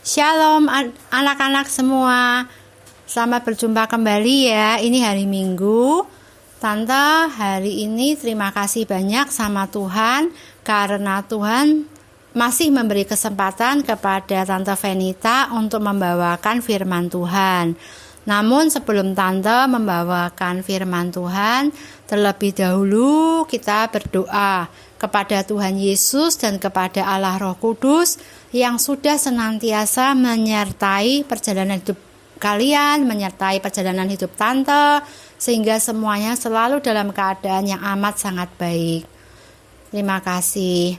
Shalom anak-anak semua. Selamat berjumpa kembali ya. Ini hari Minggu. Tante hari ini terima kasih banyak sama Tuhan karena Tuhan masih memberi kesempatan kepada Tante Venita untuk membawakan firman Tuhan. Namun sebelum Tante membawakan firman Tuhan, terlebih dahulu kita berdoa kepada Tuhan Yesus dan kepada Allah Roh Kudus yang sudah senantiasa menyertai perjalanan hidup kalian, menyertai perjalanan hidup Tante, sehingga semuanya selalu dalam keadaan yang amat sangat baik. Terima kasih.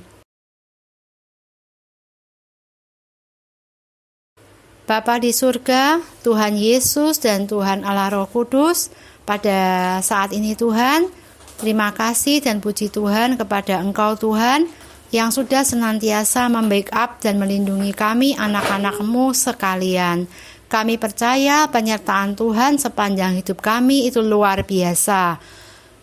Bapa di surga, Tuhan Yesus dan Tuhan Allah Roh Kudus, pada saat ini Tuhan, terima kasih dan puji Tuhan kepada Engkau Tuhan yang sudah senantiasa membackup dan melindungi kami anak-anak-Mu sekalian. Kami percaya penyertaan Tuhan sepanjang hidup kami itu luar biasa.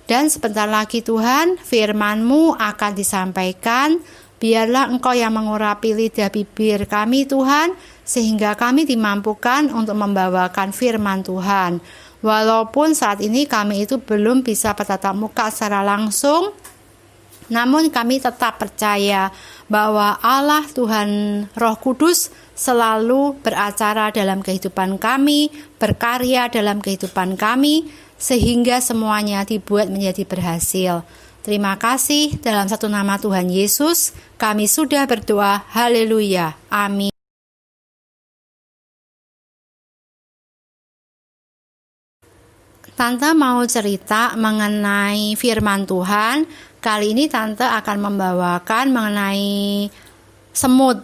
Dan sebentar lagi Tuhan, firman-Mu akan disampaikan. Biarlah Engkau yang mengurapi lidah bibir kami Tuhan, sehingga kami dimampukan untuk membawakan firman Tuhan. Walaupun saat ini kami itu belum bisa bertatap muka secara langsung, namun kami tetap percaya bahwa Allah Tuhan Roh Kudus selalu beracara dalam kehidupan kami, berkarya dalam kehidupan kami, sehingga semuanya dibuat menjadi berhasil. Terima kasih, dalam satu nama Tuhan Yesus, kami sudah berdoa. Haleluya. Amin. Tante mau cerita mengenai firman Tuhan. Kali ini Tante akan membawakan mengenai semut.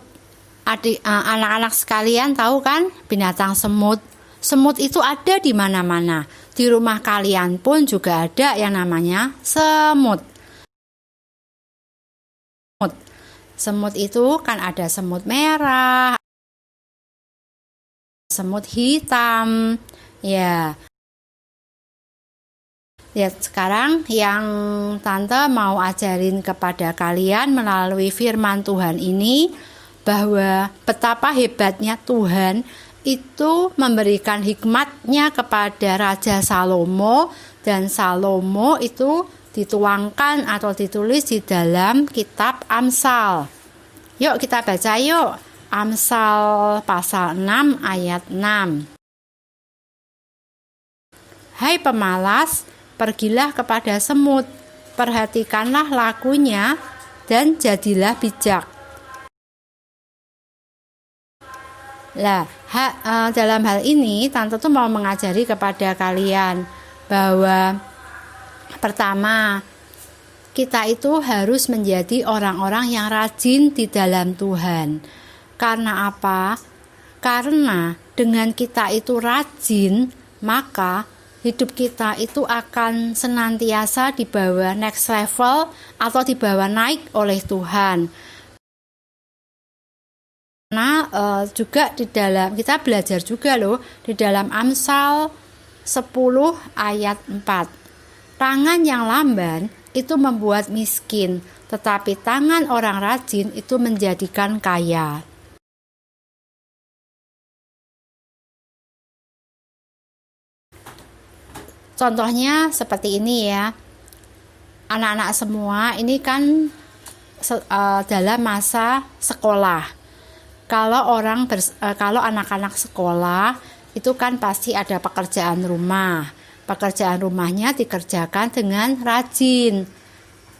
Anak-anak sekalian tahu kan binatang semut? Semut itu ada di mana-mana. Di rumah kalian pun juga ada yang namanya semut. Semut itu kan ada semut merah, semut hitam, ya. Lihat sekarang yang Tante mau ajarin kepada kalian melalui firman Tuhan ini, bahwa betapa hebatnya Tuhan itu memberikan hikmatnya kepada Raja Salomo, dan Salomo itu dituangkan atau ditulis di dalam kitab Amsal. Yuk kita baca yuk. Amsal pasal 6 ayat 6. Hai pemalas, pergilah kepada semut, perhatikanlah lakunya dan jadilah bijak. Dalam hal ini Tante tuh mau mengajari kepada kalian bahwa pertama, kita itu harus menjadi orang-orang yang rajin di dalam Tuhan. Karena apa? Karena dengan kita itu rajin, maka hidup kita itu akan senantiasa dibawa next level atau dibawa naik oleh Tuhan. Nah, juga di dalam kita belajar juga loh di dalam Amsal 10 ayat 4. Tangan yang lamban itu membuat miskin, tetapi tangan orang rajin itu menjadikan kaya. Contohnya seperti ini ya. Anak-anak semua ini kan dalam masa sekolah. Kalau anak-anak sekolah itu kan pasti ada pekerjaan rumah. Pekerjaan rumahnya dikerjakan dengan rajin.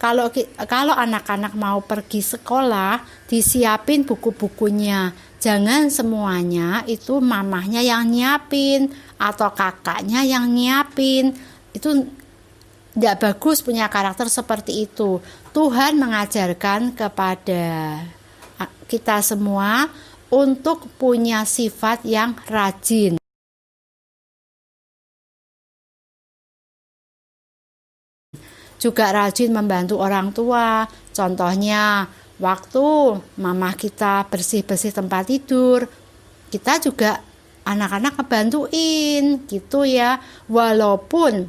Kalau anak-anak mau pergi sekolah, disiapin buku-bukunya. Jangan semuanya itu mamahnya yang nyiapin atau kakaknya yang nyiapin. Itu tidak bagus punya karakter seperti itu. Tuhan mengajarkan kepada kita semua untuk punya sifat yang rajin. Juga rajin membantu orang tua. Contohnya, waktu mama kita bersih-bersih tempat tidur, kita juga anak-anak ngebantuin gitu ya. Walaupun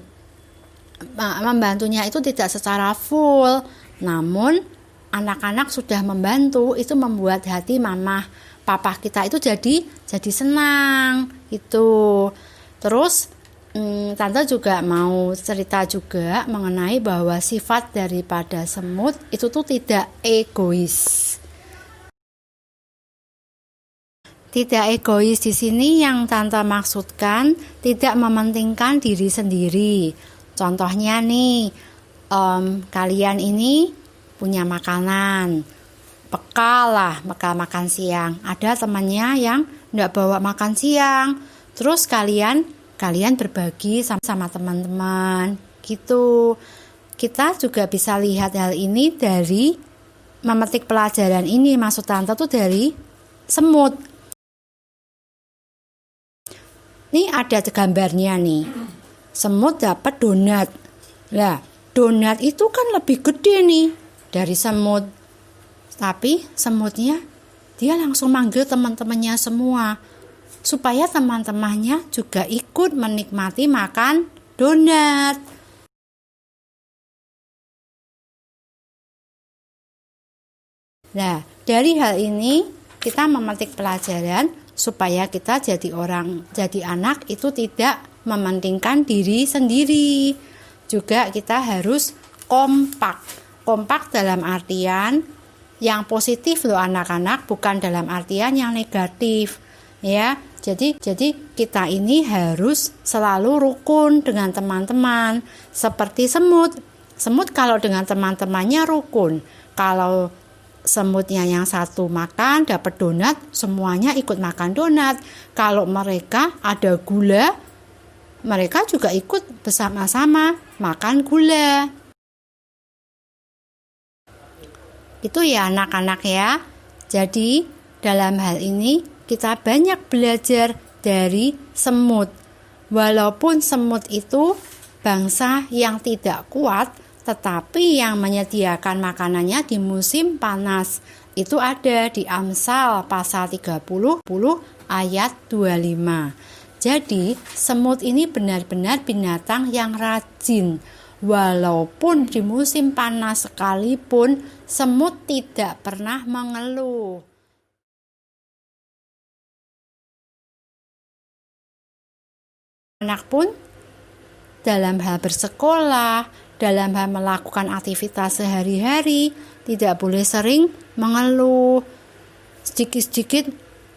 membantunya itu tidak secara full, namun anak-anak sudah membantu, itu membuat hati mama papa kita itu jadi senang gitu. Terus Tante juga mau cerita juga mengenai bahwa sifat daripada semut itu tuh tidak egois. Tidak egois di sini yang Tante maksudkan tidak mementingkan diri sendiri. Contohnya nih, kalian ini punya makanan, bekal makan siang. Ada temannya yang enggak bawa makan siang. Terus kalian berbagi sama teman-teman gitu. Kita juga bisa lihat hal ini dari memetik pelajaran ini. Maksud Tante tuh dari semut. Ini ada gambarnya nih. Semut dapat donat. Lah, donat itu kan lebih gede nih dari semut. Tapi semutnya dia langsung manggil teman-temannya semua, supaya teman-temannya juga ikut menikmati makan donat. Nah, dari hal ini kita memetik pelajaran supaya kita jadi anak itu tidak mementingkan diri sendiri. Juga kita harus kompak. Kompak dalam artian yang positif loh anak-anak, bukan dalam artian yang negatif. Ya, jadi kita ini harus selalu rukun dengan teman-teman. Seperti semut. Semut kalau dengan teman-temannya rukun. Kalau semutnya yang satu makan dapat donat, semuanya ikut makan donat. Kalau mereka ada gula, mereka juga ikut bersama-sama makan gula. Itu ya anak-anak ya. Jadi dalam hal ini kita banyak belajar dari semut. Walaupun semut itu bangsa yang tidak kuat, tetapi yang menyediakan makanannya di musim panas. Itu ada di Amsal pasal 30 ayat 25. Jadi semut ini benar-benar binatang yang rajin. Walaupun di musim panas sekalipun, semut tidak pernah mengeluh. Anak pun dalam hal bersekolah, dalam hal melakukan aktivitas sehari-hari, tidak boleh sering mengeluh. Sedikit-sedikit,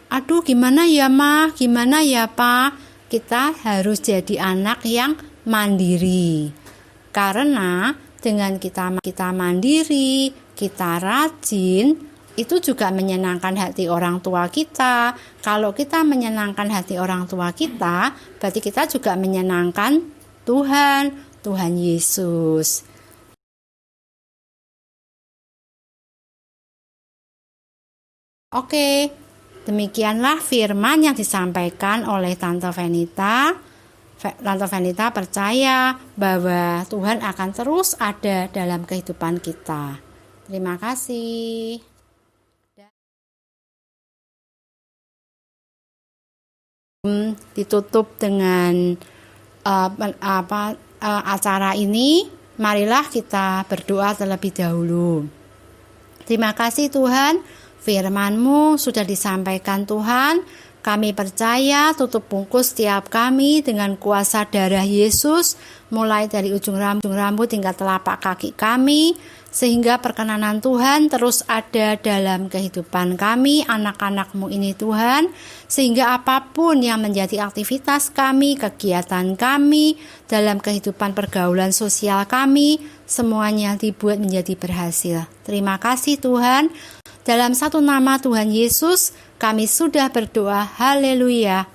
aduh gimana ya ma, gimana ya pa. Kita harus jadi anak yang mandiri. Karena dengan kita mandiri, kita rajin, itu juga menyenangkan hati orang tua kita. Kalau kita menyenangkan hati orang tua kita, berarti kita juga menyenangkan Tuhan Yesus. Oke, demikianlah firman yang disampaikan oleh Tante Venita. Tante Venita percaya bahwa Tuhan akan terus ada dalam kehidupan kita. Terima kasih. Ditutup dengan acara ini, marilah kita berdoa terlebih dahulu. Terima kasih Tuhan, firman-Mu sudah disampaikan Tuhan. Kami percaya tutup bungkus setiap kami dengan kuasa darah Yesus, mulai dari ujung rambut hingga telapak kaki kami, sehingga perkenanan Tuhan terus ada dalam kehidupan kami, anak-anak-Mu ini Tuhan, sehingga apapun yang menjadi aktivitas kami, kegiatan kami, dalam kehidupan pergaulan sosial kami, semuanya dibuat menjadi berhasil. Terima kasih Tuhan. Dalam satu nama Tuhan Yesus, kami sudah berdoa. Haleluya.